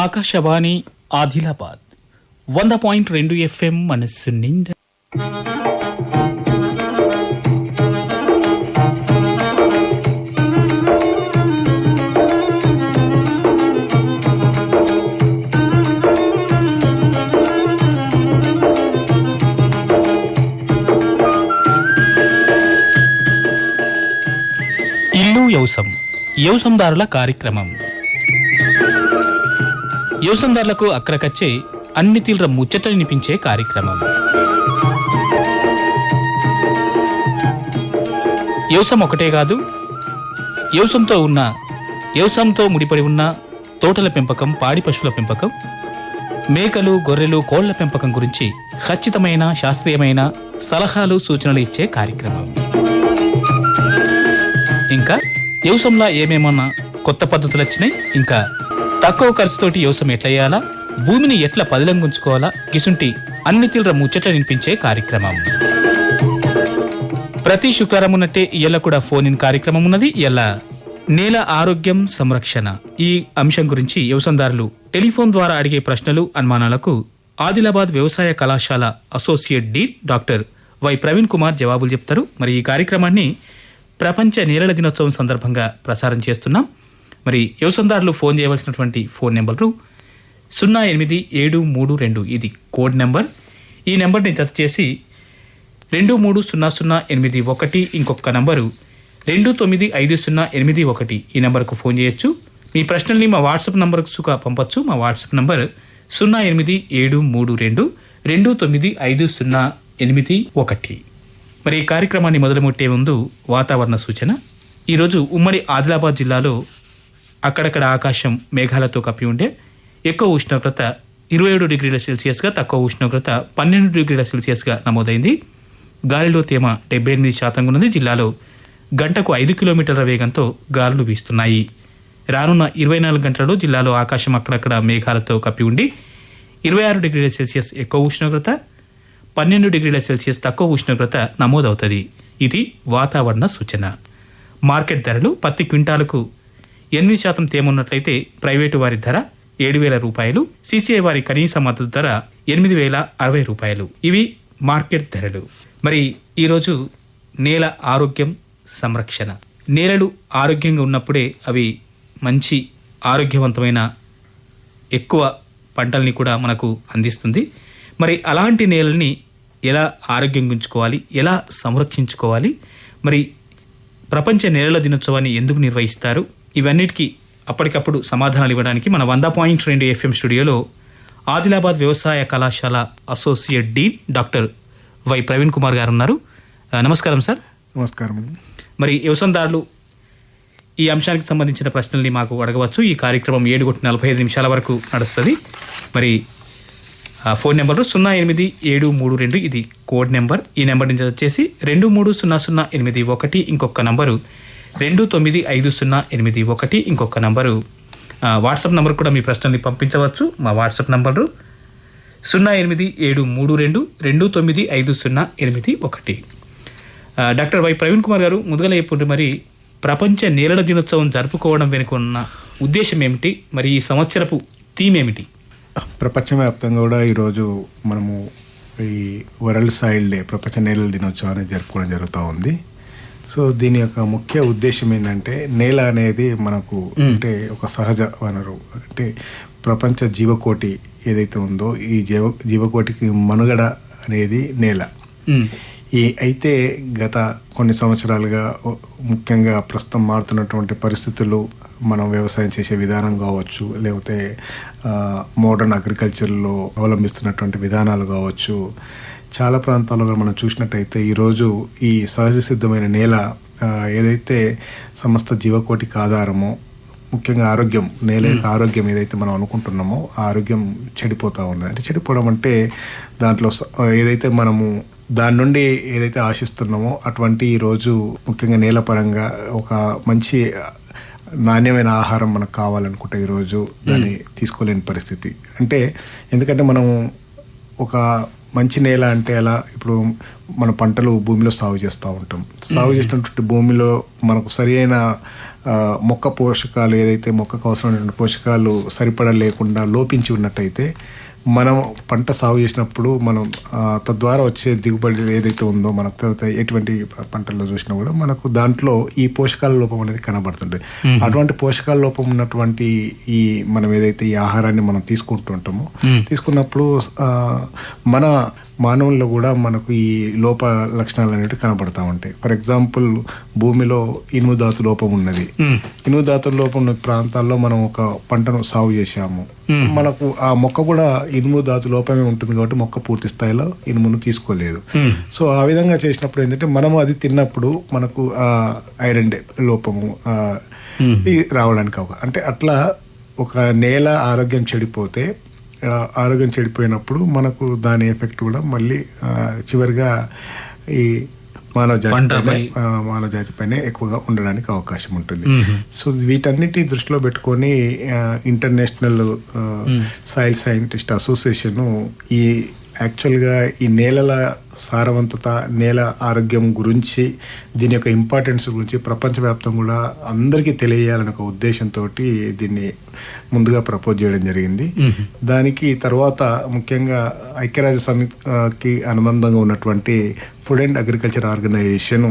Akashvani Adilabad 100.2 FM మనస్సు నిండా. ఇల్లు వ్యవసందారుల కార్యక్రమం. వ్యవసందారులకు అక్కడకచ్చే అన్ని తీవ్ర ముచ్చటనిపించే కార్యక్రమం. వ్యవసాయం ఒకటే కాదు, వ్యవసాయంతో ముడిపడి ఉన్న తోటల పెంపకం, పాడి పశువుల పెంపకం, మేకలు, గొర్రెలు, కోళ్ల పెంపకం గురించి ఖచ్చితమైన శాస్త్రీయమైన సలహాలు, సూచనలు ఇచ్చే కార్యక్రమం. ఇంకా వ్యవసాయంలో ఏమేమన్నా కొత్త పద్ధతులు వచ్చినాయి, ఇంకా తక్కువ ఖర్చుతోటి వ్యవసాయం ఎట్లా చేయాలా, భూమిని ఎట్లా పదిలంగా ఉంచుకోవాలా, గిసుంటి అన్ని తీవ్ర ముచ్చట వినిపించే కార్యక్రమం. ప్రతి శుక్రవారం ఉన్నట్టే ఇయ్యాల కూడా ఫోన్ ఇన్ కార్యక్రమం ఉన్నది. ఇలా నేల ఆరోగ్యం సంరక్షణ ఈ అంశం గురించి వ్యవసాయదారులు టెలిఫోన్ ద్వారా అడిగే ప్రశ్నలు, అనుమానాలకు ఆదిలాబాద్ వ్యవసాయ కళాశాల associate dean doctor Y Praveen Kumar జవాబులు చెప్తారు. మరి ఈ కార్యక్రమాన్ని ప్రపంచ నేలల దినోత్సవం సందర్భంగా ప్రసారం చేస్తున్నాం. మరి వ్యవసాయదారులు ఫోన్ చేయవలసినటువంటి ఫోన్ నెంబరు 0872 ఇది కోడ్ నెంబర్. ఈ నెంబర్ని జత చేసి 230081 ఇంకొక నంబరు 295081 ఈ నెంబర్కు ఫోన్ చేయొచ్చు. మీ ప్రశ్నల్ని మా వాట్సాప్ నంబర్కు పంపొచ్చు. మా వాట్సాప్ నంబర్ 0872 295081. మరి ఈ కార్యక్రమాన్ని మొదలుపెట్టే ముందు వాతావరణ సూచన. ఈరోజు ఉమ్మడి ఆదిలాబాద్ జిల్లాలో అక్కడక్కడ ఆకాశం మేఘాలతో కప్పి ఉండే. ఎక్కువ ఉష్ణోగ్రత 27 డిగ్రీల సెల్సియస్గా, తక్కువ ఉష్ణోగ్రత 12 డిగ్రీల సెల్సియస్గా నమోదైంది. గాలిలో తేమ 78% ఉన్నది. జిల్లాలో గంటకు 5 కిలోమీటర్ల వేగంతో గాలులు వీస్తున్నాయి. రానున్న 24 గంటలలో జిల్లాలో ఆకాశం అక్కడక్కడ మేఘాలతో కప్పి ఉండి 26 డిగ్రీల సెల్సియస్ ఎక్కువ ఉష్ణోగ్రత, 12 డిగ్రీల సెల్సియస్ తక్కువ ఉష్ణోగ్రత నమోదవుతుంది. ఇది వాతావరణ సూచన. మార్కెట్ ధరలు: పత్తి క్వింటాలకు 8% తేమ ఉన్నట్లయితే ప్రైవేటు వారి ధర 7,000 రూపాయలు, సిసిఐ వారి కనీస మద్దతు ధర 8,060 రూపాయలు. ఇవి మార్కెట్ ధరలు. మరి ఈరోజు నేల ఆరోగ్యం సంరక్షణ. నేలలు ఆరోగ్యంగా ఉన్నప్పుడే అవి మంచి ఆరోగ్యవంతమైన ఎక్కువ పంటల్ని కూడా మనకు అందిస్తుంది. మరి అలాంటి నేలని ఎలా ఆరోగ్యంగా ఉంచుకోవాలి, ఎలా సంరక్షించుకోవాలి, మరి ప్రపంచ నేలల దినోత్సవాన్ని ఎందుకు నిర్వహిస్తారు, ఇవన్నిటికీ అప్పటికప్పుడు సమాధానాలు ఇవ్వడానికి మన 100.2 FM స్టూడియోలో ఆదిలాబాద్ వ్యవసాయ కళాశాల associate dean doctor Y Praveen Kumar గారు ఉన్నారు. నమస్కారం సార్. నమస్కారం. మరి వ్యవసాయదారులు ఈ అంశానికి సంబంధించిన ప్రశ్నల్ని మాకు అడగవచ్చు. ఈ కార్యక్రమం 7:45 వరకు నడుస్తుంది. మరి ఫోన్ నెంబరు 0872 ఇది కోడ్ నెంబర్. ఈ నెంబర్ నుంచి వచ్చేసి 230081 ఇంకొక నంబరు 295081 ఇంకొక నంబరు. వాట్సాప్ నంబర్ కూడా మీ ప్రశ్నల్ని పంపించవచ్చు. మా WhatsApp number 0872 295081. Doctor Y Praveen Kumar గారు, ముందుగా చెప్పుంటే మరి ప్రపంచ నేలల దినోత్సవం జరుపుకోవడం వెనుక ఉన్న ఉద్దేశం ఏమిటి, మరి ఈ సంవత్సరపు థీమ్ ఏమిటి? ప్రపంచవ్యాప్తంగా కూడా ఈరోజు మనము ఈ వరల్డ్ సాయిల్ డే, ప్రపంచ నేలల దినోత్సవాన్ని జరుపుకోవడం జరుగుతూ ఉంది. సో దీని యొక్క ముఖ్య ఉద్దేశం ఏంటంటే, నేల అనేది మనకు అంటే ఒక సహజ వనరు. అంటే ప్రపంచ జీవకోటి ఏదైతే ఉందో ఈ జీవకోటికి మనుగడ అనేది నేల. అయితే గత కొన్ని సంవత్సరాలుగా, ముఖ్యంగా ప్రస్తుతం మారుతున్నటువంటి పరిస్థితులు, మనం వ్యవసాయం చేసే విధానం కావచ్చు, లేకపోతే మోడర్న్ అగ్రికల్చర్లో అవలంబిస్తున్నటువంటి విధానాలు కావచ్చు, చాలా ప్రాంతాల్లో మనం చూసినట్టయితే ఈరోజు ఈ సహజ సిద్ధమైన నేల ఏదైతే సమస్త జీవకోటికి ఆధారమో, ముఖ్యంగా ఆరోగ్యం, నేల యొక్క ఆరోగ్యం ఏదైతే మనం అనుకుంటున్నామో ఆ ఆరోగ్యం చెడిపోతూ ఉన్నది. అంటే చెడిపోవడం అంటే దాంట్లో ఏదైతే మనము దాని నుండి ఏదైతే ఆశిస్తున్నామో అటువంటి ఈరోజు ముఖ్యంగా నేల పరంగా ఒక మంచి నాణ్యమైన ఆహారం మనకు కావాలనుకుంటే ఈరోజు దాన్ని తీసుకోలేని పరిస్థితి. అంటే ఎందుకంటే మనం ఒక మంచి నేల అంటే ఎలా, ఇప్పుడు మన పంటలు భూమిలో సాగు చేస్తూ ఉంటాం. సాగు చేసినటువంటి భూమిలో మనకు సరి అయిన మొక్క పోషకాలు, ఏదైతే మొక్కకు అవసరమైనటువంటి పోషకాలు సరిపడా లేకుండా లోపించి ఉన్నట్టయితే మనం పంట సాగు చేసినప్పుడు మనం తద్వారా వచ్చే దిగుబడి ఏదైతే ఉందో మనకు తర్వాత ఎటువంటి పంటల్లో చూసినా కూడా మనకు దాంట్లో ఈ పోషకాల లోపం అనేది కనబడుతుంది. అటువంటి పోషకాల లోపం ఉన్నటువంటి ఈ మనం ఏదైతే ఈ ఆహారాన్ని మనం తీసుకుంటుంటామో తీసుకున్నప్పుడు మన మానవుల్లో కూడా మనకు ఈ లోప లక్షణాలు అనేవి కనబడతా ఉంటాయి. ఫర్ ఎగ్జాంపుల్, భూమిలో ఇనుము ధాతు లోపం ఉన్నది. ఇనుము ధాతు లోపం ఉన్న ప్రాంతాల్లో మనం ఒక పంటను సాగు చేసాము, మనకు ఆ మొక్క కూడా ఇనుము ధాతు లోపమే ఉంటుంది కాబట్టి మొక్క పూర్తి స్థాయిలో ఇనుమును తీసుకోలేదు. సో ఆ విధంగా చేసినప్పుడు ఏంటంటే మనము అది తిన్నప్పుడు మనకు ఆ ఐరన్ లోపము రావడానికి అంటే అట్లా ఒక నేల ఆరోగ్యం చెడిపోతే, ఆరోగ్యం చెడిపోయినప్పుడు మనకు దాని ఎఫెక్ట్ కూడా మళ్ళీ చివరిగా ఈ మానవ జాతి పైన ఎక్కువగా ఉండడానికి అవకాశం ఉంటుంది. సో వీటన్నిటి దృష్టిలో పెట్టుకొని ఇంటర్నేషనల్ సాయిల్ సైంటిస్ట్ అసోసియేషన్ ఈ యాక్చువల్గా ఈ నేలల సారవంతత, నేల ఆరోగ్యం గురించి, దీని యొక్క ఇంపార్టెన్స్ గురించి ప్రపంచవ్యాప్తంగా కూడా అందరికీ తెలియజేయాలనే ఒక ఉద్దేశంతో దీన్ని ముందుగా ప్రపోజ్ చేయడం జరిగింది. దానికి తర్వాత ముఖ్యంగా ఐక్యరాజ్య సమితికి అనుబంధంగా ఉన్నటువంటి ఫుడ్ అండ్ అగ్రికల్చర్ ఆర్గనైజేషన్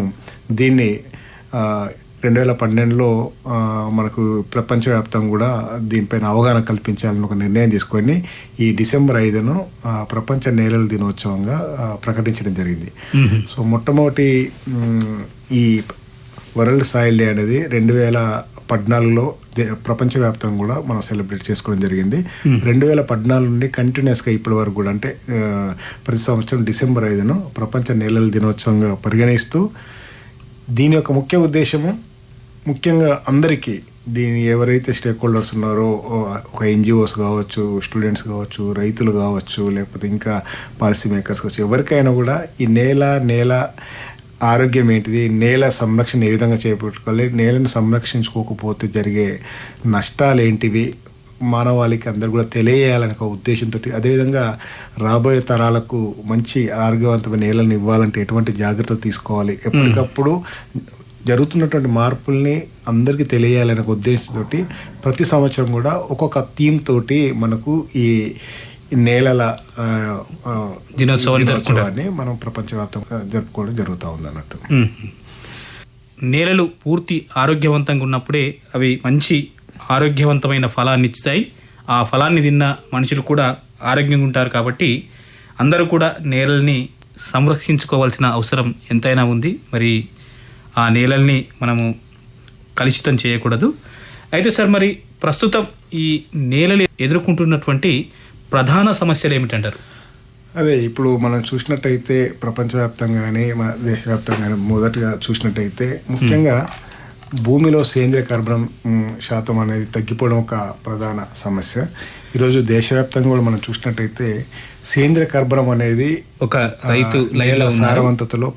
దీన్ని 2012లో మనకు ప్రపంచవ్యాప్తంగా కూడా దీనిపైన అవగాహన కల్పించాలని ఒక నిర్ణయం తీసుకొని ఈ డిసెంబర్ 5ను ప్రపంచ నేలల దినోత్సవంగా ప్రకటించడం జరిగింది. సో మొట్టమొదటి ఈ వరల్డ్ సాయిల్ డే అనేది 2014లో ప్రపంచవ్యాప్తంగా కూడా మనం సెలబ్రేట్ చేసుకోవడం జరిగింది. 2014 నుండి కంటిన్యూస్గా ఇప్పటి వరకు కూడా, అంటే ప్రతి సంవత్సరం డిసెంబర్ 5ను ప్రపంచ నేలల దినోత్సవంగా పరిగణిస్తూ, దీని యొక్క ముఖ్య ఉద్దేశము ముఖ్యంగా అందరికీ, దీని ఎవరైతే స్టేక్ హోల్డర్స్ ఉన్నారో, ఒక ఎన్జిఓస్ కావచ్చు, స్టూడెంట్స్ కావచ్చు, రైతులు కావచ్చు, లేకపోతే ఇంకా పాలసీ మేకర్స్ కావచ్చు, ఎవరికైనా కూడా ఈ నేల ఆరోగ్యం ఏంటిది, నేల సంరక్షణ ఏ విధంగా చేపట్టుకోవాలి, నేలను సంరక్షించుకోకపోతే జరిగే నష్టాలు ఏంటివి, మానవాళికి అందరు కూడా తెలియజేయాలనే ఒక ఉద్దేశంతో, అదేవిధంగా రాబోయే తరాలకు మంచి ఆరోగ్యవంతమైన నేలను ఇవ్వాలంటే ఎటువంటి జాగ్రత్తలు తీసుకోవాలి, ఎప్పటికప్పుడు జరుగుతున్నటువంటి మార్పుల్ని అందరికీ తెలియాలనే ఉద్దేశంతో ప్రతి సంవత్సరం కూడా ఒక్కొక్క థీమ్ తోటి మనకు ఈ నేలల దినోత్సవాన్ని మనం ప్రపంచవ్యాప్తంగా జరుపుకోవడం జరుగుతూ ఉంది అన్నట్టు. నేలలు పూర్తి ఆరోగ్యవంతంగా ఉన్నప్పుడే అవి మంచి ఆరోగ్యవంతమైన ఫలాన్ని ఇస్తాయి. ఆ ఫలాన్ని తిన్న మనుషులు కూడా ఆరోగ్యంగా ఉంటారు. కాబట్టి అందరూ కూడా నేలల్ని సంరక్షించుకోవాల్సిన అవసరం ఎంతైనా ఉంది. మరి ఆ నేలల్ని మనము కలుషితం చేయకూడదు. అయితే సార్, మరి ప్రస్తుతం ఈ నేలలు ఎదుర్కొంటున్నటువంటి ప్రధాన సమస్యలు ఏమిటంటారు? అదే ఇప్పుడు మనం చూసినట్టయితే ప్రపంచవ్యాప్తంగానే, మన దేశవ్యాప్తంగానే మొదటగా చూసినట్టయితే ముఖ్యంగా భూమిలో సేంద్రియ కర్బనం శాతం అనేది తగ్గిపోవడం ఒక ప్రధాన సమస్య. ఈరోజు దేశవ్యాప్తంగా కూడా మనం చూసినట్టయితే సేంద్రియ కర్బనం అనేది ఒక రైతు నేల సారవంతతలో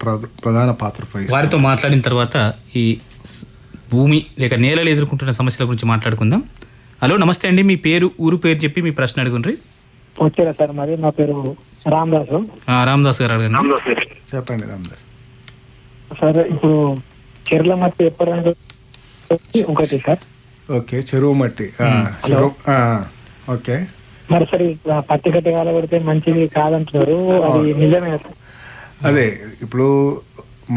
ప్రధాన పాత్ర వహిస్తుంది. వారితో మాట్లాడిన తర్వాత ఈ భూమి లేక నేలలు ఎదుర్కొంటున్న సమస్యల గురించి మాట్లాడుకుందాం. హలో, నమస్తే అండి. మీ పేరు, ఊరు పేరు చెప్పి మీ ప్రశ్న అడుగుండ్రి. వచ్చారా సార్? మరి నా పేరు రామదాసు. రామదాస్ గారు అడగండి. చెప్పండి రామదాస్. సార్, ఇప్పుడు చెర్ల మట్టి ఎప్పుడు ఒకటి సార్? ఓకే, చెరువు మట్టి. ఓకే, మరి సరే పత్తి గట్టి కాలబడితే మంచిది కాదంటున్నారు, అది నిజమే? అదే ఇప్పుడు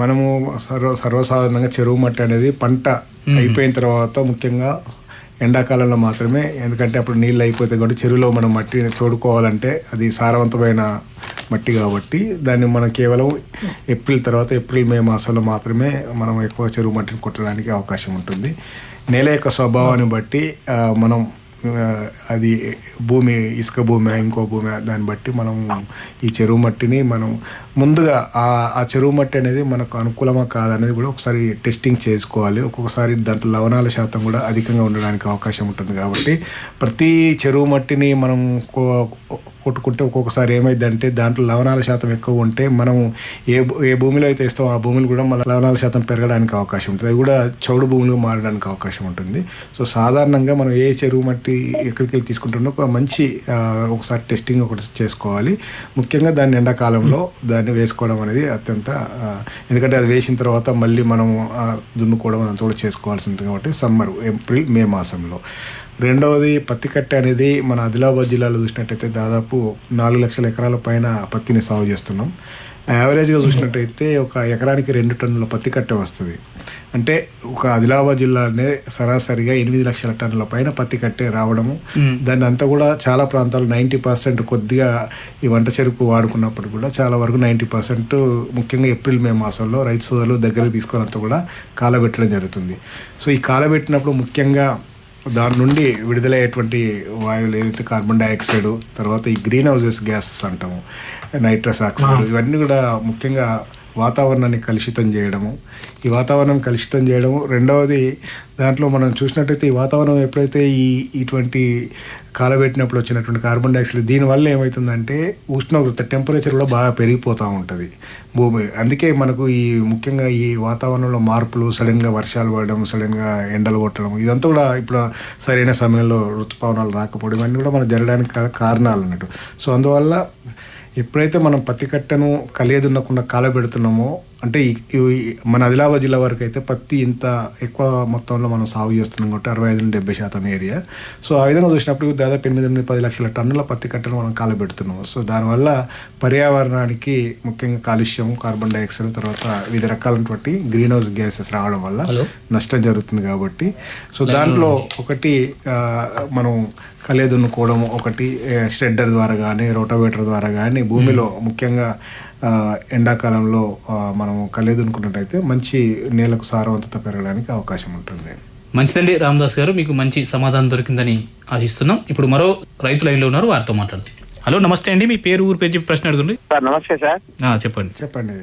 మనము సర్వసాధారణంగా చెరువు మట్టి అనేది పంట అయిపోయిన తర్వాత ముఖ్యంగా ఎండాకాలంలో మాత్రమే, ఎందుకంటే అప్పుడు నీళ్ళు అయిపోతాయి కాబట్టి చెరువులో మనం మట్టిని తోడుకోవాలంటే అది సారవంతమైన మట్టి కాబట్టి దాన్ని మనం కేవలం ఏప్రిల్ మే మాసంలో మాత్రమే మనం ఎక్కువ చెరువు మట్టిని కొట్టడానికి అవకాశం ఉంటుంది. నేల యొక్క స్వభావాన్ని బట్టి మనం అది భూమి, ఇసుక భూమి, ఇంకో భూమి, దాన్ని బట్టి మనం ఈ చెరువు మట్టిని మనం ముందుగా ఆ చెరువు మట్టి అనేది మనకు అనుకూలమా కాదనేది కూడా ఒకసారి టెస్టింగ్ చేసుకోవాలి. ఒక్కొక్కసారి దాంట్లో లవణాల శాతం కూడా అధికంగా ఉండడానికి అవకాశం ఉంటుంది. కాబట్టి ప్రతి చెరువు మట్టిని మనం కొట్టుకుంటే ఒక్కొక్కసారి ఏమైందంటే దాంట్లో లవణాల శాతం ఎక్కువ ఉంటే మనం ఏ భూమిలో అయితే ఇస్తామో ఆ భూమిలో కూడా మన లవణాల శాతం పెరగడానికి అవకాశం ఉంటుంది, అది కూడా చౌడు భూములుగా మారడానికి అవకాశం ఉంటుంది. సో సాధారణంగా మనం ఏ చెరువు మట్టి ఎక్కడికి వెళ్ళి తీసుకుంటున్నా ఒక మంచి ఒకసారి టెస్టింగ్ ఒకటి చేసుకోవాలి. ముఖ్యంగా దాన్ని ఎండాకాలంలో దాన్ని వేసుకోవడం అనేది అత్యంత ఎందుకంటే అది వేసిన తర్వాత మళ్ళీ మనం దున్నుకోవడం అంతా కూడా చేసుకోవాల్సింది కాబట్టి సమ్మర్ ఏప్రిల్ మే మాసంలో. రెండవది పత్తి కట్టె అనేది మన ఆదిలాబాద్ జిల్లాలో చూసినట్టయితే దాదాపు 4 లక్షల ఎకరాల పైన పత్తిని సాగు చేస్తున్నాం. యావరేజ్గా చూసినట్టయితే ఒక ఎకరానికి 2 టన్నుల పత్తి కట్టె వస్తుంది. అంటే ఒక ఆదిలాబాద్ జిల్లానే సరాసరిగా 8 లక్షల టన్నుల పైన పత్తి కట్టె రావడము. దాన్ని అంతా కూడా చాలా ప్రాంతాలు 90% కొద్దిగా ఈ వంట చెరుకు వాడుకున్నప్పుడు కూడా చాలా వరకు 90% ముఖ్యంగా ఏప్రిల్ మే మాసంలో రైతు సోదరులు దగ్గరకు తీసుకున్నంత కూడా కాలబెట్టడం జరుగుతుంది. సో ఈ కాలబెట్టినప్పుడు ముఖ్యంగా దాని నుండి విడుదలయ్యేటువంటి వాయువులు ఏదైతే కార్బన్ డైఆక్సైడ్, తర్వాత ఈ గ్రీన్ హౌసెస్ గ్యాసెస్ అంటాము, నైట్రస్ ఆక్సైడ్, ఇవన్నీ కూడా ముఖ్యంగా వాతావరణాన్ని కలుషితం చేయడము. ఈ వాతావరణం కలుషితం చేయడము. రెండవది దాంట్లో మనం చూసినట్టయితే ఈ వాతావరణం ఎప్పుడైతే ఇటువంటి కాలబెట్టినప్పుడు వచ్చినటువంటి కార్బన్ డైఆక్సైడ్ దీనివల్ల ఏమవుతుందంటే ఉష్ణోగ్రత టెంపరేచర్ కూడా బాగా పెరిగిపోతూ ఉంటుంది భూమి. అందుకే మనకు ఈ ముఖ్యంగా ఈ వాతావరణంలో మార్పులు, సడన్గా వర్షాలు పడడం, సడన్గా ఎండలు కొట్టడం, ఇదంతా కూడా ఇప్పుడు సరైన సమయంలో ఋతుపవనాలు రాకపోవడం ఇవన్నీ కూడా మనకు జరగడానికి కారణాలు అన్నట్టు. సో అందువల్ల ఎప్పుడైతే మనం పత్తి కట్టెను కలియదున్నకుండా కాలబెడుతున్నామో అంటే మన ఆదిలాబాద్ జిల్లా వరకు అయితే పత్తి ఇంత ఎక్కువ మొత్తంలో మనం సాగు చేస్తున్నాం కాబట్టి 65-70% ఏరియా. సో ఆ విధంగా చూసినప్పుడు దాదాపు 8-10 లక్షల టన్నుల పత్తి కట్టెను మనం కాలబెడుతున్నాం. సో దానివల్ల పర్యావరణానికి ముఖ్యంగా కాలుష్యం, కార్బన్ డైఆక్సైడ్, తర్వాత వివిధ రకాలైనటువంటి గ్రీన్ హౌస్ గ్యాసెస్ రావడం వల్ల నష్టం జరుగుతుంది. కాబట్టి సో దాంట్లో ఒకటి మనం కలియదున్నుకోవడం, ఒకటి షెడ్డర్ ద్వారా కానీ రోటోవేటర్ ద్వారా కానీ భూమిలో ముఖ్యంగా ఎండాకాలంలో మనం కలియదున్నుకున్నట్టయితే మంచి నేలకు సారవంతత పెరగడానికి అవకాశం ఉంటుంది. మంచిదండి రామదాస్ గారు, మీకు మంచి సమాధానం దొరికిందని ఆశిస్తున్నాం. ఇప్పుడు మరో రైతు లైన్లో ఉన్నారు, వారితో మాట్లాడదాం. హలో, నమస్తే అండి. మీ పేరు, ఊరు పేరు చెప్పి ప్రశ్న అడుగుండి. సార్ నమస్తే సార్. చెప్పండి.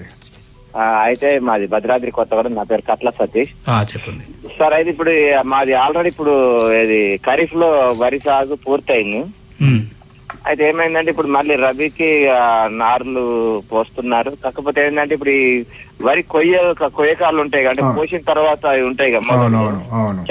అయితే మాది భద్రాద్రి కొత్తగూడెం, నా పేరు కట్ల సతీష్. చెప్పండి సార్. అయితే ఇప్పుడు మాది ఆల్రెడీ ఇప్పుడు ఇది ఖరీఫ్ లో వరి సాగు పూర్తయింది. అయితే ఏమైందంటే ఇప్పుడు మళ్ళీ రబీకి నార్లు పోస్తున్నారు. కాకపోతే ఏంటంటే ఇప్పుడు ఈ వరి కొయ్యకాలు ఉంటాయి అంటే పోసిన తర్వాత అవి ఉంటాయి కదా,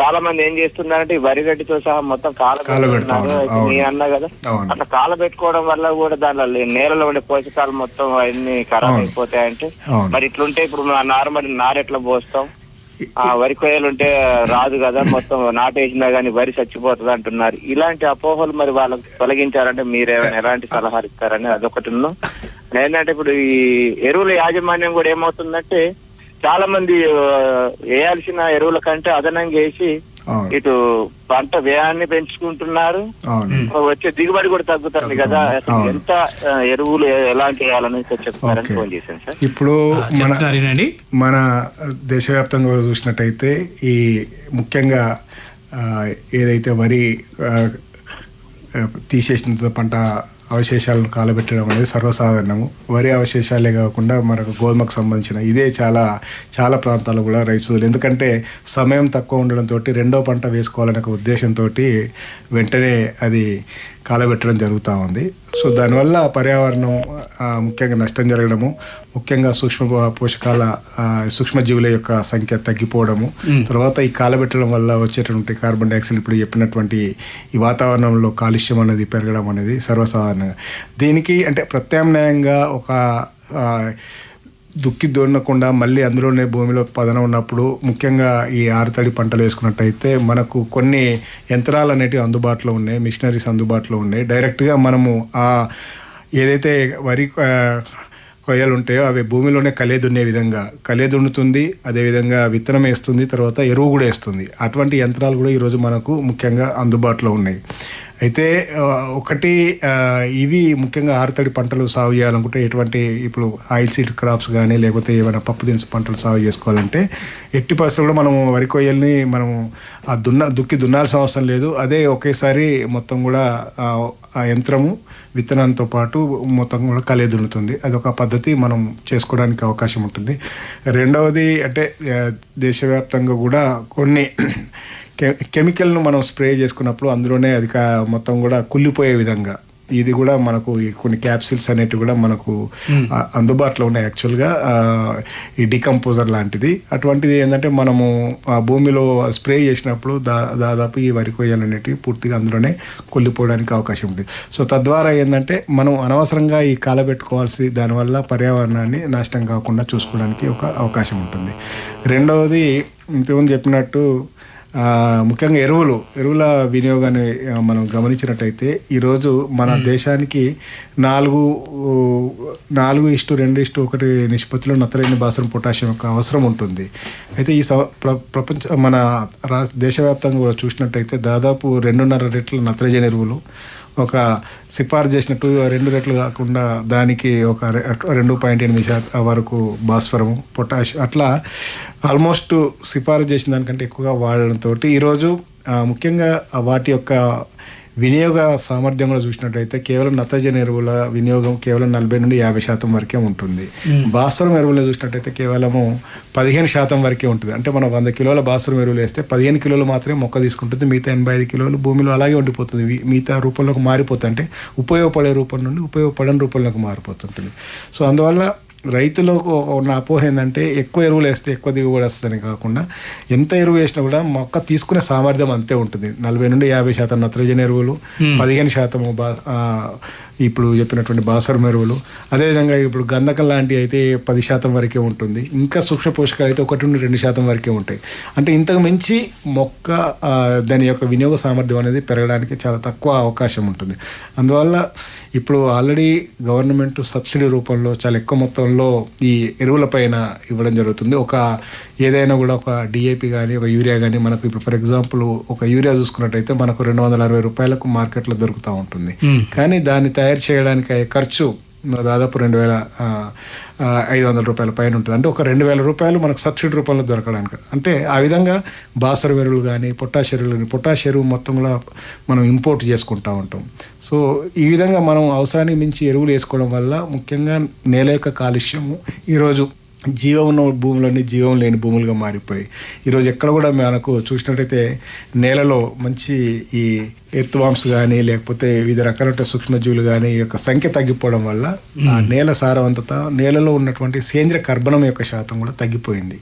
చాలా మంది ఏం చేస్తున్నారంటే ఈ వరి గడ్డితో సహా మొత్తం కాలబెడుతున్నారు. నీ అన్నా కదా, అట్లా కాలబెట్టుకోవడం వల్ల కూడా దానిలో నేలలో ఉండే పోషకాలు మొత్తం అవన్నీ ఖరాబ్ అయిపోతాయంటే మరి ఇట్లుంటే ఇప్పుడు నార్మల్ నారు ఎట్లా పోస్తాం? వరి కొయ్యలు ఉంటే రాదు కదా, మొత్తం నాటేసినా గానీ వరి చచ్చిపోతుంది అంటున్నారు. ఇలాంటి అపోహలు మరి వాళ్ళకి తొలగించారంటే మీరేమైనా ఎలాంటి సలహాలు ఇస్తారని అదొకటి. ఏంటంటే ఇప్పుడు ఈ ఎరువుల యాజమాన్యం కూడా ఏమవుతుందంటే చాలా మంది వేయాల్సిన ఎరువుల కంటే అదనంగా వేసి ఇటు పంట వ్యయాన్ని పెంచుకుంటున్నారు, వచ్చే దిగుబడి కూడా తగ్గుతుంది కదా. ఎంత ఎరువులు ఎలాంటి వేయాలని చెప్తారని ఫోన్ చేశాను సార్. ఇప్పుడు మన దేశవ్యాప్తంగా చూసినట్టయితే ఈ ముఖ్యంగా ఏదైతే వరి తీసేసిన పంట అవశేషాలను కాలబెట్టడం అనేది సర్వసాధారణము. వరి అవశేషాలే కాకుండా మనకు గోధుమకు సంబంధించిన ఇదే చాలా ప్రాంతాల్లో కూడా రైతులు, ఎందుకంటే సమయం తక్కువ ఉండడంతో రెండో పంట వేసుకోవాలనే ఒక ఉద్దేశంతో వెంటనే అది కాలబెట్టడం జరుగుతూ ఉంది. సో దానివల్ల పర్యావరణం ముఖ్యంగా నష్టం జరగడము, ముఖ్యంగా సూక్ష్మజీవుల యొక్క సంఖ్య తగ్గిపోవడము, తర్వాత ఈ కాలబెట్టడం వల్ల వచ్చేటువంటి కార్బన్ డైఆక్సైడ్ ఇప్పుడు చెప్పినటువంటి ఈ వాతావరణంలో కాలుష్యం అనేది పెరగడం అనేది సర్వసాధారణంగా. దీనికి అంటే ప్రత్యామ్నాయంగా ఒక దుక్కి దున్నకుండా మళ్ళీ అందులోనే భూమిలో పదన ఉన్నప్పుడు ముఖ్యంగా ఈ ఆరుతడి పంటలు వేసుకున్నట్టయితే మనకు కొన్ని యంత్రాలు అనేటివి అందుబాటులో ఉన్నాయి, మిషనరీస్ అందుబాటులో ఉన్నాయి. డైరెక్ట్గా మనము ఏదైతే వరి కొయ్యలు ఉంటాయో అవి భూమిలోనే కలియదున్నే విధంగా కలియదున్నుతుంది, అదేవిధంగా విత్తనం వేస్తుంది, తర్వాత ఎరువు కూడా వేస్తుంది. అటువంటి యంత్రాలు కూడా ఈరోజు మనకు ముఖ్యంగా అందుబాటులో ఉన్నాయి. అయితే ఒకటి ఇవి ముఖ్యంగా ఆరుతడి పంటలు సాగు చేయాలనుకుంటే ఎటువంటి ఇప్పుడు ఆయిల్ సీడ్ క్రాప్స్ కానీ లేకపోతే ఏమైనా పప్పు దినుసు పంటలు సాగు చేసుకోవాలంటే ఎట్టి పరిస్థితుల్లో కూడా మనము వరి కొయ్యల్ని మనము దుక్కి దున్నాల్సిన అవసరం లేదు. అదే ఒకేసారి మొత్తం కూడా ఆ యంత్రము విత్తనంతో పాటు మొత్తం కూడా కలియ దున్నుతుంది. అదొక పద్ధతి మనం చేసుకోవడానికి అవకాశం ఉంటుంది. రెండవది అంటే దేశవ్యాప్తంగా కూడా కొన్ని కెమికల్ను మనం స్ప్రే చేసుకున్నప్పుడు అందులోనే అది మొత్తం కూడా కుళ్ళిపోయే విధంగా ఇది కూడా మనకు ఈ కొన్ని క్యాప్సిల్స్ అనేటివి కూడా మనకు అందుబాటులో ఉన్నాయి. యాక్చువల్గా ఈ డికంపోజర్ లాంటిది. అటువంటిది ఏంటంటే మనము ఆ భూమిలో స్ప్రే చేసినప్పుడు దాదాపు ఈ వరి కొయ్యలు అనేటివి పూర్తిగా అందులోనే కొల్లిపోవడానికి అవకాశం ఉంటుంది. సో తద్వారా ఏంటంటే మనం అనవసరంగా ఈ కాలబెట్టుకోవాల్సి దానివల్ల పర్యావరణాన్ని నాశనం కాకుండా చూసుకోవడానికి ఒక అవకాశం ఉంటుంది. రెండవది ఇంతకుముందు చెప్పినట్టు ముఖ్యంగా ఎరువుల వినియోగాన్ని మనం గమనించినట్టయితే ఈరోజు మన దేశానికి 4:2:1 నిష్పత్తిలో నత్రజని, భాస్వరం, పొటాషియం యొక్క అవసరం ఉంటుంది. అయితే ఈ ప్రపంచ మన దేశవ్యాప్తంగా కూడా చూసినట్టయితే దాదాపు 2.5 రెట్ల నత్రజని ఎరువులు, ఒక సిఫార్సు చేసినట్టు 2 రెట్లు కాకుండా దానికి ఒక 2.8% వరకు భాస్వరము, పొటాష్ అట్లా ఆల్మోస్ట్ సిఫార్సు చేసిన దానికంటే ఎక్కువగా వాడడంతో ఈరోజు ముఖ్యంగా వాటి యొక్క వినియోగ సామర్థ్యం కూడా చూసినట్టయితే కేవలం నత్రజని ఎరువుల వినియోగం కేవలం 40-50% వరకే ఉంటుంది. భాస్వరం ఎరువులు చూసినట్టయితే కేవలము 15% వరకే ఉంటుంది. అంటే మనం 100 కిలోల భాస్వరం ఎరువులు వేస్తే 15 కిలోలు మాత్రమే మొక్క తీసుకుంటుంది. మిగతా 85 కిలోలు భూమిలో అలాగే ఉండిపోతుంది. మిగతా రూపంలోకి మారిపోతుంది. అంటే ఉపయోగపడే రూపం నుండి ఉపయోగపడని రూపంలోకి మారిపోతుంటుంది. సో అందువల్ల రైతులకు ఉన్న అపోహ ఏంటంటే ఎక్కువ ఎరువులు వేస్తే ఎక్కువ దిగుబడి వస్తుందని కాకుండా ఎంత ఎరువు వేసినా కూడా మొక్క తీసుకునే సామర్థ్యం అంతే ఉంటుంది. 40-50% నత్రజని ఎరువులు, 15% ఇప్పుడు చెప్పినటువంటి భాస్వరం ఎరువులు, అదేవిధంగా ఇప్పుడు గంధకం లాంటివి అయితే 10% వరకే ఉంటుంది. ఇంకా సూక్ష్మ పోషకాలు అయితే 1-2% వరకే ఉంటాయి. అంటే ఇంతకు మించి మొక్క దాని యొక్క వినియోగ సామర్థ్యం అనేది పెరగడానికి చాలా తక్కువ అవకాశం ఉంటుంది. అందువల్ల ఇప్పుడు ఆల్రెడీ గవర్నమెంట్ సబ్సిడీ రూపంలో చాలా ఎక్కువ మొత్తంలో ఈ ఎరువుల పైన ఇవ్వడం జరుగుతుంది. ఏదైనా కూడా ఒక డిఏపి కానీ ఒక యూరియా కానీ మనకు ఇప్పుడు ఫర్ ఎగ్జాంపుల్ ఒక యూరియా చూసుకున్నట్టయితే మనకు 260 రూపాయలకు మార్కెట్లో దొరుకుతూ ఉంటుంది. కానీ దాన్ని తయారు చేయడానికి అయ్యే ఖర్చు దాదాపు 2,500 రూపాయల పైన ఉంటుంది. అంటే ఒక 2,000 రూపాయలు మనకు సబ్సిడీ రూపంలో దొరకడానికి. అంటే ఆ విధంగా భాస్వరం ఎరువులు కానీ పొటాష్ ఎరువు మొత్తం కూడా మనం ఇంపోర్ట్ చేసుకుంటూ ఉంటాం. సో ఈ విధంగా మనం అవసరానికి మించి ఎరువులు వేసుకోవడం వల్ల ముఖ్యంగా నేల యొక్క కాలుష్యము ఈరోజు జీవం ఉన్న భూములన్నీ జీవం లేని భూములుగా మారిపోయి ఈరోజు ఎక్కడ కూడా మనకు చూసినట్టయితే నేలలో మంచి ఈ ఎర్త్వామ్స్ కానీ లేకపోతే వివిధ రకాల సూక్ష్మజీవులు కానీ ఈ యొక్క సంఖ్య తగ్గిపోవడం వల్ల ఆ నేల సారవంతత, నేలలో ఉన్నటువంటి సేంద్రియ కర్బనం యొక్క శాతం కూడా తగ్గిపోయింది.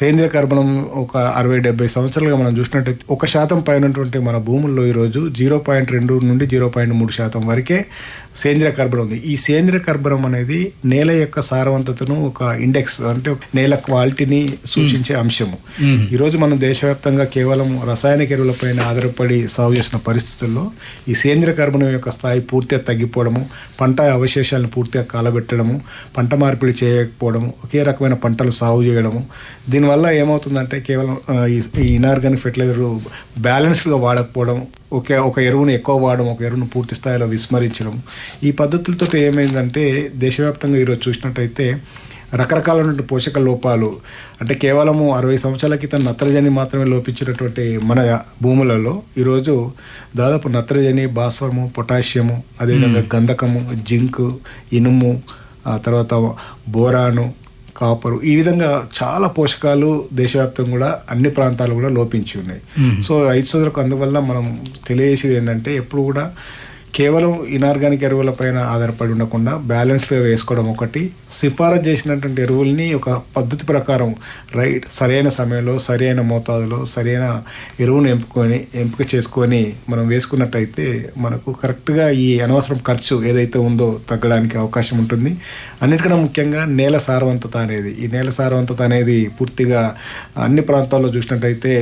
సేంద్రియ కర్బనం ఒక 60-70 సంవత్సరాలుగా మనం చూసినట్టయితే 1% పైన ఉన్నటువంటి మన భూముల్లో ఈరోజు 0.2-0.3% వరకే సేంద్రియ కర్బనం ఉంది. ఈ సేంద్రియ కర్బనం అనేది నేల యొక్క సారవంతతను ఒక ఇండెక్స్, అంటే నేల క్వాలిటీని సూచించే అంశము. ఈరోజు మనం దేశవ్యాప్తంగా కేవలం రసాయనిక ఎరువులపైన ఆధారపడి సాగు చేసిన పరిస్థితుల్లో ఈ సేంద్రియ కర్బనం యొక్క స్థాయి పూర్తిగా తగ్గిపోవడము, పంట అవశేషాలను పూర్తిగా కాలబెట్టడము, పంట మార్పిడి చేయకపోవడము, ఒకే రకమైన పంటలు సాగు చేయడము, దీనివల్ల ఏమవుతుందంటే కేవలం ఈ ఇనార్గానిక్ ఫెర్టిలైజర్ బ్యాలెన్స్డ్గా వాడకపోవడం, ఒక ఎరువును ఎక్కువ వాడడం, ఒక ఎరువును పూర్తి స్థాయిలో విస్మరించడం, ఈ పద్ధతులతో ఏమైందంటే దేశవ్యాప్తంగా ఈరోజు చూసినట్టయితే రకరకాలైన పోషక లోపాలు, అంటే కేవలము 60 సంవత్సరాల క్రితం నత్రజని మాత్రమే లోపించినటువంటి మన భూములలో ఈరోజు దాదాపు నత్రజని, భాస్వరము, పొటాషియము, అదేవిధంగా గంధకము, జింక్, ఇనుము, తర్వాత బోరాను, కాపరు, ఈ విధంగా చాలా పోషకాలు దేశవ్యాప్తంగా కూడా అన్ని ప్రాంతాలు కూడా లోపించి ఉన్నాయి. సో రైతు సోదరులకు అందువల్ల మనం తెలియజేసేది ఏంటంటే ఎప్పుడు కూడా కేవలం ఇనార్గానిక్ ఎరువుల పైన ఆధారపడి ఉండకుండా బ్యాలెన్స్గా వేసుకోవడం ఒకటి, సిఫారసు చేసినటువంటి ఎరువుల్ని ఒక పద్ధతి ప్రకారం సరైన సమయంలో సరైన మోతాదులో సరైన ఎరువును ఎంపిక చేసుకొని మనం వేసుకున్నట్టయితే మనకు కరెక్ట్గా ఈ అనవసరం ఖర్చు ఏదైతే ఉందో తగ్గడానికి అవకాశం ఉంటుంది. అన్నిటికన్నా ముఖ్యంగా నేల సారవంతత అనేది పూర్తిగా అన్ని ప్రాంతాల్లో చూసినట్టయితే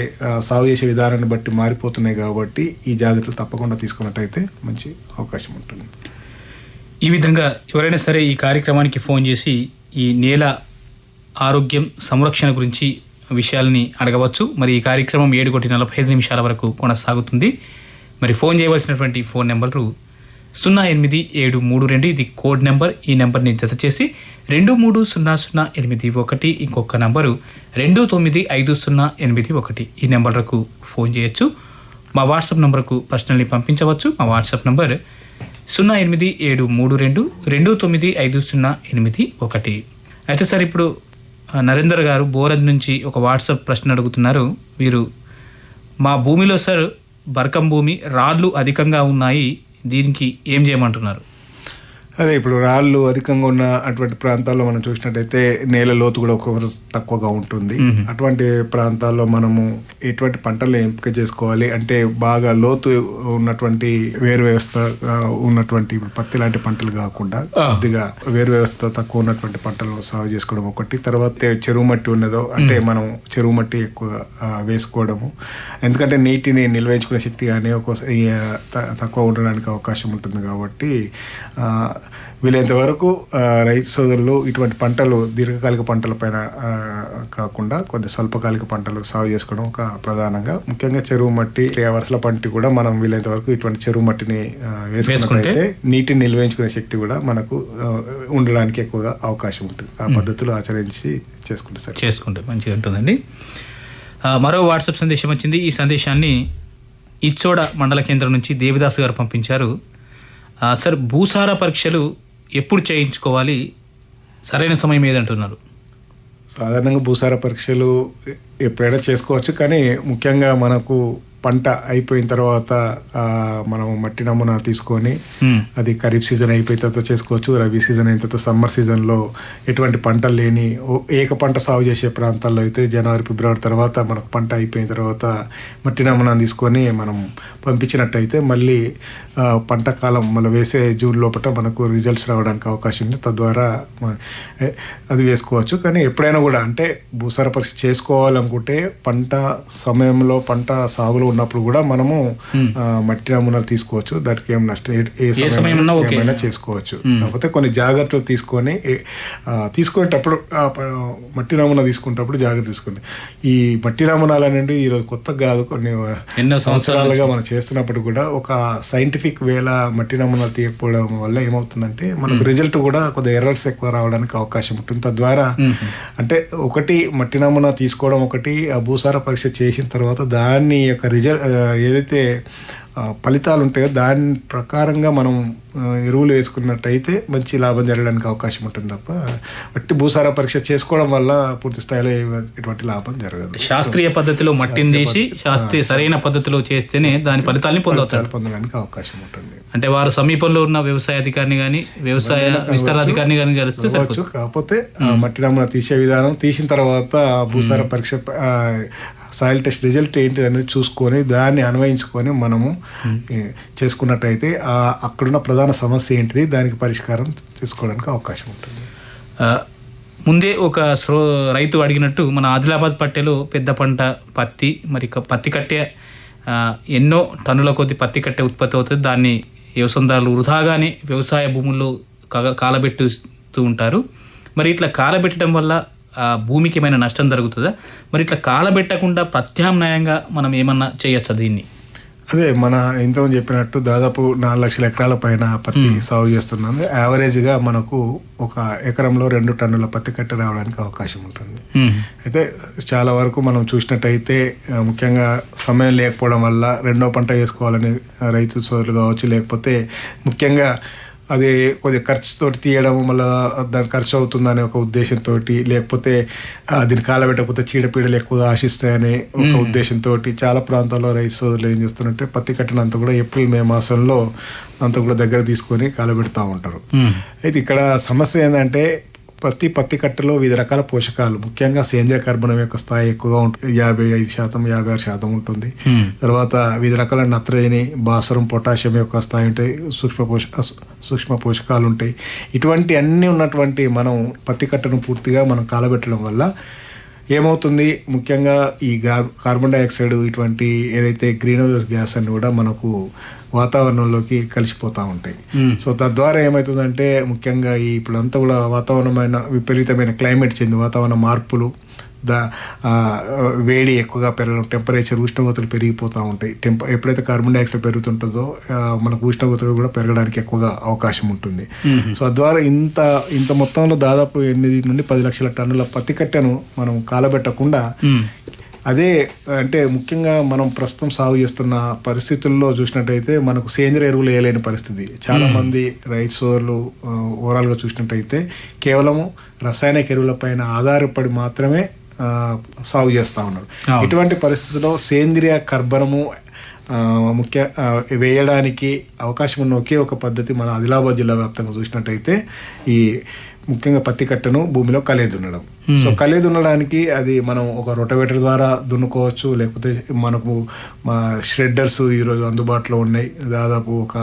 సాగు చేసే విధానాన్ని బట్టి మారిపోతున్నాయి. కాబట్టి ఈ జాగ్రత్తలు తప్పకుండా తీసుకున్నట్టయితే మంచి అవకాశం ఉంటుంది. ఈ విధంగా ఎవరైనా సరే ఈ కార్యక్రమానికి ఫోన్ చేసి ఈ నేల ఆరోగ్యం సంరక్షణ గురించి విషయాలని అడగవచ్చు. మరి ఈ కార్యక్రమం 7:45 వరకు కొనసాగుతుంది. మరి ఫోన్ చేయవలసినటువంటి ఫోన్ నెంబరు 08732, ఇది కోడ్ నెంబర్. ఈ నెంబర్ని జత చేసి 230081, ఇంకొక నంబరు 295081, ఈ నెంబర్లకు ఫోన్ చేయొచ్చు. మా వాట్సాప్ నంబర్కు ప్రశ్నల్ని పంపించవచ్చు. మా వాట్సాప్ నంబర్ 08732295081. అయితే సార్, ఇప్పుడు నరేందర్ గారు బోరజ్ నుంచి ఒక వాట్సాప్ ప్రశ్న అడుగుతున్నారు. వీరు, మా భూమిలో సార్ బర్కం భూమి, రాళ్ళు అధికంగా ఉన్నాయి, దీనికి ఏం చేయమంటున్నారు? అదే ఇప్పుడు రాళ్ళు అధికంగా ఉన్న అటువంటి ప్రాంతాల్లో మనం చూసినట్టయితే నేల లోతు కూడా ఒక్కొక్కరు తక్కువగా ఉంటుంది. అటువంటి ప్రాంతాల్లో మనము ఎటువంటి పంటలు ఎంపిక చేసుకోవాలి అంటే బాగా లోతు ఉన్నటువంటి వేరు వ్యవస్థ ఉన్నటువంటి ఇప్పుడు పత్తి లాంటి పంటలు కాకుండా కొద్దిగా వేరు వ్యవస్థ తక్కువ ఉన్నటువంటి పంటలు సాగు చేసుకోవడం ఒకటి. తర్వాత చెరువు మట్టి ఉన్నదో అంటే మనం చెరువు మట్టి ఎక్కువ వేసుకోవడము, ఎందుకంటే నీటిని నిల్వహించుకునే శక్తి కానీ తక్కువ ఉండడానికి అవకాశం ఉంటుంది. కాబట్టి వీలైనంత వరకు రైతు సోదరులు ఇటువంటి పంటలు దీర్ఘకాలిక పంటల పైన కాకుండా కొద్ది స్వల్పకాలిక పంటలు సాగు చేసుకోవడం ఒక ప్రధానంగా, ముఖ్యంగా చెరువు మట్టి వరుసల పంట కూడా మనం వీలైనంత వరకు ఇటువంటి చెరువు మట్టిని వేసుకున్నట్లయితే నీటిని నిల్వహించుకునే శక్తి కూడా మనకు ఉండడానికి ఎక్కువగా అవకాశం ఉంటుంది. ఆ పద్ధతులు ఆచరించి చేసుకుంటే మంచిగా ఉంటుందండి. మరో వాట్సాప్ సందేశం వచ్చింది. ఈ సందేశాన్ని ఇచ్చోడ మండల కేంద్రం నుంచి దేవిదాస్ గారు పంపించారు. సార్, భూసార పరీక్షలు ఎప్పుడు చేయించుకోవాలి, సరైన సమయం ఏదంటున్నారు? సాధారణంగా భూసార పరీక్షలు ఎప్పుడైనా చేసుకోవచ్చు, కానీ ముఖ్యంగా మనకు పంట అయిపోయిన తర్వాత మనం మట్టి నమూనా తీసుకొని అది ఖరీఫ్ సీజన్ అయిపోయిన తర్వాత చేసుకోవచ్చు, రబీ సీజన్ అయిన తర్వాత సమ్మర్ సీజన్లో ఎటువంటి పంటలు లేని ఏక పంట సాగు చేసే ప్రాంతాల్లో అయితే జనవరి ఫిబ్రవరి తర్వాత మనకు పంట అయిపోయిన తర్వాత మట్టి నమూనా తీసుకొని మనం పంపించినట్టయితే మళ్ళీ పంట కాలం మళ్ళీ వేసే జూన్ లోపల మనకు రిజల్ట్స్ రావడానికి అవకాశం ఉంది. తద్వారా అది వేసుకోవచ్చు. కానీ ఎప్పుడైనా కూడా అంటే భూసార పరీక్ష చేసుకోవాలనుకుంటే పంట సమయంలో పంట సాగులో ఉన్నప్పుడు కూడా మనము మట్టి నమూనాలు తీసుకోవచ్చు. దానికి ఏం నష్టం, ఏ సమయంలో ఏమైనా చేసుకోవచ్చు. కాకపోతే కొన్ని జాగ్రత్తలు తీసుకునేటప్పుడు మట్టి నమూనా తీసుకునేటప్పుడు జాగ్రత్త తీసుకోండి. ఈ మట్టి నమూనాలు అనేది ఈరోజు కొత్త కాదు, కొన్ని ఎన్నో సంవత్సరాలుగా మనం చేస్తున్నప్పుడు కూడా ఒక సైంటిఫిక్ వేళ మట్టి నమూనాలు తీయకపోవడం వల్ల ఏమవుతుందంటే మనకు రిజల్ట్ కూడా కొద్దిగా ఎర్రర్స్ ఎక్కువ రావడానికి అవకాశం ఉంటుంది. తద్వారా అంటే ఒకటి మట్టి నమూనా తీసుకోవడం ఒకటి, ఆ భూసార పరీక్ష చేసిన తర్వాత దాన్ని యొక్క రిజల్ట్ ఏదైతే ఫలితాలు ఉంటాయో దాని ప్రకారంగా మనం ఎరువులు వేసుకున్నట్టయితే మంచి లాభం జరగడానికి అవకాశం ఉంటుంది తప్ప మట్టి భూసార పరీక్ష చేసుకోవడం వల్ల పూర్తి స్థాయిలో ఎటువంటి లాభం జరగదు. శాస్త్రీయ పద్ధతిలో మట్టిని తీసి సరైన పద్ధతిలో చేస్తేనే దాని ఫలితాన్ని పొందడానికి అవకాశం ఉంటుంది. అంటే వారు సమీపంలో ఉన్న వ్యవసాయ అధికారిని కానీ వ్యవసాయ విస్తరాధికారిని కానీ కలిస్తే సరిపోవచ్చు. కాకపోతే మట్టి నమూనా తీసే విధానం తీసిన తర్వాత భూసార పరీక్ష సాయిల్ టెస్ట్ రిజల్ట్ ఏంటి అనేది చూసుకొని దాన్ని అన్వయించుకొని మనము చేసుకున్నట్టయితే అక్కడున్న ప్రధాన సమస్య ఏంటిది దానికి పరిష్కారం తీసుకోవడానికి అవకాశం ఉంటుంది. ముందే ఒక రైతు అడిగినట్టు మన ఆదిలాబాద్ పట్టెలో పెద్ద పంట పత్తి, మరి పత్తి కట్టే ఎన్నో టన్నుల కొద్ది పత్తి కట్టే ఉత్పత్తి అవుతుంది. దాన్ని వ్యవసాయదారులు వృధాగానే వ్యవసాయ భూముల్లో కాలబెట్టుతూ ఉంటారు. మరి ఇట్లా కాలబెట్టడం వల్ల భూమికి ఏమైనా నష్టం జరుగుతుందా? మరి ఇట్లా కాలబెట్టకుండా ప్రత్యామ్నాయంగా మనం ఏమన్నా చేయొచ్చా దీన్ని? అదే మన ఇంతకుముందు చెప్పినట్టు దాదాపు 4 లక్షల ఎకరాల పైన పత్తి సాగు చేస్తున్నాము. యావరేజ్గా మనకు ఒక ఎకరంలో 2 టన్నుల పత్తి కట్ట రావడానికి అవకాశం ఉంటుంది. అయితే చాలా వరకు మనం చూసినట్టయితే ముఖ్యంగా సమయం లేకపోవడం వల్ల రెండో పంట వేసుకోవాలని రైతు సోదరులు కావచ్చు, లేకపోతే ముఖ్యంగా అది కొద్దిగా ఖర్చుతో తీయడం మళ్ళీ దాని ఖర్చు అవుతుందనే ఒక ఉద్దేశంతో, లేకపోతే దీన్ని కాలబెట్టకపోతే చీడపీడలు ఎక్కువగా ఆశిస్తాయనే ఒక ఉద్దేశంతో చాలా ప్రాంతాల్లో రైతు సోదరులు ఏం చేస్తున్నారంటే పత్తి కట్టినంత కూడా ఏప్రిల్ మే మాసంలో అంతా కూడా దగ్గర తీసుకొని కాలబెడతా ఉంటారు. అయితే ఇక్కడ సమస్య ఏంటంటే పత్తి కట్టలో వివిధ రకాల పోషకాలు, ముఖ్యంగా సేంద్రియ కర్బనం యొక్క స్థాయి ఎక్కువగా ఉంటుంది. 55%, 56% ఉంటుంది. తర్వాత వివిధ రకాల నత్రజని, భాస్వరం, పొటాషియం యొక్క స్థాయి ఉంటాయి. సూక్ష్మ పోషకాలు ఉంటాయి. ఇటువంటి అన్నీ ఉన్నటువంటి మనం పత్తి కట్టను పూర్తిగా మనం కాలబెట్టడం వల్ల ఏమవుతుంది, ముఖ్యంగా ఈ కార్బన్ డైఆక్సైడ్ ఇటువంటి ఏదైతే గ్రీన్ హౌస్ గ్యాస్ అని కూడా మనకు వాతావరణంలోకి కలిసిపోతూ ఉంటాయి. సో తద్వారా ఏమవుతుందంటే ముఖ్యంగా ఇప్పుడంతా కూడా వాతావరణమైన విపరీతమైన క్లైమేట్ చేంజ్, వాతావరణ మార్పులు, వేడి ఎక్కువగా పెరగడం, టెంపరేచర్ ఉష్ణోగ్రతలు పెరిగిపోతూ ఉంటాయి. ఎప్పుడైతే కార్బన్ డైఆక్సైడ్ పెరుగుతుంటుందో మనకు ఉష్ణోగ్రతలు కూడా పెరగడానికి ఎక్కువగా అవకాశం ఉంటుంది. సో తద్వారా ఇంత మొత్తంలో దాదాపు 8 నుండి 10 లక్షల టన్నుల పత్తి కట్టెను మనం కాలబెట్టకుండా అదే అంటే ముఖ్యంగా మనం ప్రస్తుతం సాగు చేస్తున్న పరిస్థితుల్లో చూసినట్టయితే మనకు సేంద్రియ ఎరువులు వేయలేని పరిస్థితి. చాలా మంది రైతు సోదరులు ఓవరాల్గా చూసినట్టయితే కేవలము రసాయనిక ఎరువుల పైన ఆధారపడి మాత్రమే సాగు చేస్తూ ఉన్నారు. ఇటువంటి పరిస్థితుల్లో సేంద్రియ కర్బనము వేయడానికి అవకాశం ఉన్న ఒకే ఒక పద్ధతి మన ఆదిలాబాద్ జిల్లా వ్యాప్తంగా చూసినట్టయితే ఈ ముఖ్యంగా పత్తి కట్టను భూమిలో కలే దున్నడం. సో కలే దున్నడానికి అది మనం ఒక రొటవేటర్ ద్వారా దున్నుకోవచ్చు, లేకపోతే మనకు మా ష్రెడ్డర్స్ ఈరోజు అందుబాటులో ఉన్నాయి. దాదాపు ఒక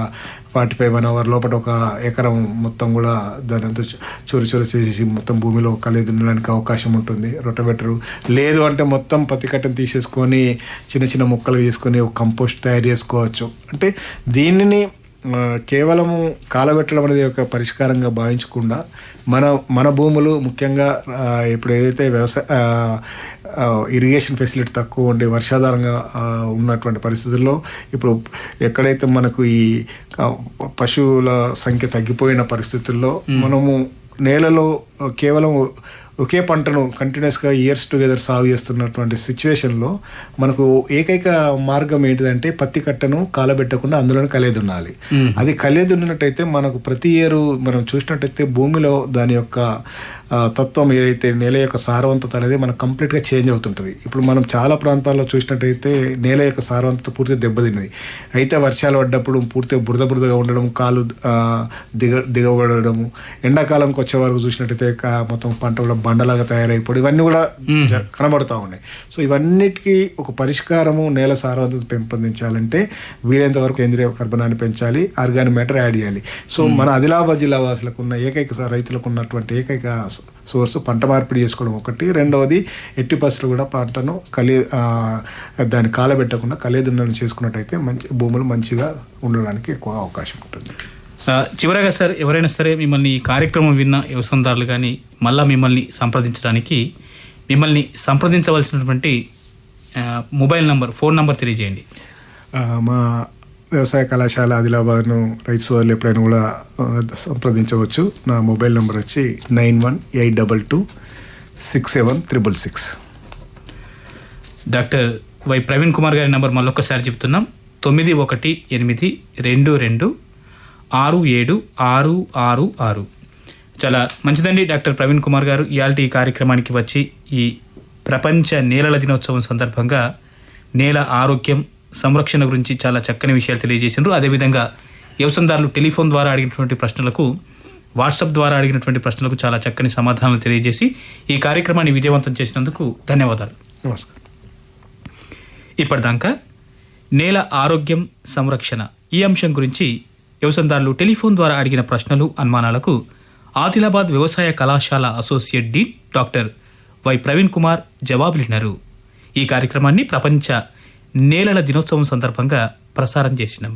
45 hours లోపల ఒక ఎకరం మొత్తం కూడా దాని అంతా చోరు చేసి మొత్తం భూమిలో కలే దున్నడానికి అవకాశం ఉంటుంది. రొటవేటరు లేదు అంటే మొత్తం పత్తి కట్టను తీసేసుకొని చిన్న చిన్న ముక్కలు తీసుకొని ఒక కంపోస్ట్ తయారు చేసుకోవచ్చు. అంటే దీనిని కేవలము కాలబెట్టడం అనేది ఒక పరిష్కారంగా భావించకుండా మన భూములు ముఖ్యంగా ఇప్పుడు ఏదైతే ఇరిగేషన్ ఫెసిలిటీ తక్కువ ఉండి వర్షాధారంగా ఉన్నటువంటి పరిస్థితుల్లో ఇప్పుడు ఎక్కడైతే మనకు ఈ పశువుల సంఖ్య తగ్గిపోయిన పరిస్థితుల్లో మనము నేలలో కేవలం ఒకే పంటను కంటిన్యూస్గా ఇయర్స్ టుగెదర్ సాగు చేస్తున్నటువంటి సిచ్యువేషన్లో మనకు ఏకైక మార్గం ఏంటిదంటే పత్తి కట్టను కాలబెట్టకుండా అందులోనే కలియదున్నాలి. అది కలియదున్నట్టయితే మనకు ప్రతి ఇయర్ మనం చూసినట్టయితే భూమిలో దాని యొక్క తత్వం ఏదైతే నేల యొక్క సారవంతత అనేది మనకు కంప్లీట్గా చేంజ్ అవుతుంటుంది. ఇప్పుడు మనం చాలా ప్రాంతాల్లో చూసినట్టయితే నేల యొక్క సారవంతత పూర్తిగా దెబ్బతిన్నది. అయితే వర్షాలు పడ్డప్పుడు పూర్తిగా బురదగా ఉండడం, కాలు దిగబడము, ఎండాకాలంకి వచ్చే వరకు చూసినట్టయితే మొత్తం పంట కూడా బండలాగా తయారైపోయి ఇవన్నీ కూడా కనబడుతూ ఉన్నాయి. సో ఇవన్నిటికీ ఒక పరిష్కారము నేల సారవంతత పెంపొందించాలంటే వీలైనంత వరకు సేంద్రియ కర్బనాన్ని పెంచాలి, ఆర్గానిక్ మ్యాటర్ యాడ్ చేయాలి. సో మన ఆదిలాబాద్ జిల్లా వాసులకు ఉన్న రైతులకు ఉన్నటువంటి ఏకైక సోర్స్ పంట మార్పిడి చేసుకోవడం ఒకటి. రెండవది ఎట్టి పరిస్థితులు కూడా పంటను దాన్ని కాలబెట్టకుండా కలియదున్నడం చేసుకున్నట్టయితే భూములు మంచిగా ఉండడానికి ఎక్కువ అవకాశం ఉంటుంది. చివరగా సార్, ఎవరైనా సరే మిమ్మల్ని ఈ కార్యక్రమం విన్న వ్యవసాయదారులు కానీ మళ్ళీ మిమ్మల్ని సంప్రదించడానికి మిమ్మల్ని సంప్రదించవలసినటువంటి ఫోన్ నంబర్ తెలియజేయండి. మా వ్యవసాయ కళాశాల ఆదిలాబాద్ను రైతు సోదరులు ఎప్పుడైనా కూడా సంప్రదించవచ్చు. నా మొబైల్ నెంబర్ వచ్చి 9182267666. డాక్టర్ వై ప్రవీణ్ కుమార్ గారి నెంబర్ మళ్ళొక్కసారి చెప్తున్నాం. 9182226766. చాలా మంచిదండి డాక్టర్ ప్రవీణ్ కుమార్ గారు ఇయాల్టి ఈ కార్యక్రమానికి వచ్చి ఈ ప్రపంచ నేలల దినోత్సవం సందర్భంగా నేల ఆరోగ్యం సంరక్షణ గురించి చాలా చక్కని విషయాలు తెలియజేసినారు. అదేవిధంగా వ్యవసాయదారులు టెలిఫోన్ ద్వారా అడిగినటువంటి ప్రశ్నలకు, వాట్సాప్ ద్వారా అడిగినటువంటి ప్రశ్నలకు చాలా చక్కని సమాధానాలు తెలియజేసి ఈ కార్యక్రమాన్ని విజయవంతం చేసినందుకు ధన్యవాదాలు. నమస్కారం. ఇప్పటిదాకా నేల ఆరోగ్యం సంరక్షణ ఈ అంశం గురించి వ్యవసాయదారులు టెలిఫోన్ ద్వారా అడిగిన ప్రశ్నలు, అనుమానాలకు ఆదిలాబాద్ వ్యవసాయ కళాశాల associate dean doctor Y Praveen Kumar జవాబులిన్నారు. ఈ కార్యక్రమాన్ని ప్రపంచ నేలల దినోత్సవం సందర్భంగా ప్రసారం చేసినాం.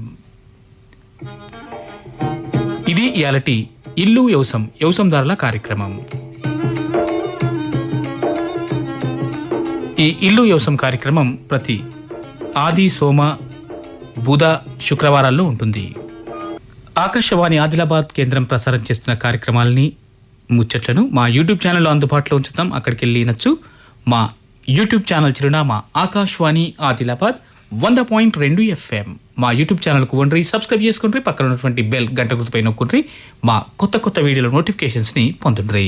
ఇది ఇయాలటి ఇల్లు వ్యవసాయదారుల కార్యక్రమం. ఈ ఇల్లు వ్యవసాయం కార్యక్రమం ప్రతి ఆది, సోమ, బుధ, శుక్రవారాల్లో ఉంటుంది. ఆకాశవాణి ఆదిలాబాద్ కేంద్రం ప్రసారం చేస్తున్న కార్యక్రమాలని, ముచ్చట్లను మా యూట్యూబ్ ఛానల్లో అందుబాటులో ఉంచుతాం. అక్కడికి వెళ్ళి వినొచ్చు. మా యూట్యూబ్ ఛానల్ చిరునామా ఆకాశవాణి ఆదిలాబాద్ 100.2 FM. మా యూట్యూబ్ ఛానల్కు వండ్రి సబ్స్క్రైబ్ చేసుకుండ్రి, పక్కన ఉన్నటువంటి బెల్ గంట గుర్తుపై నొక్కుండ్రి. మా కొత్త వీడియోల నోటిఫికేషన్స్ని పొందుండ్రి.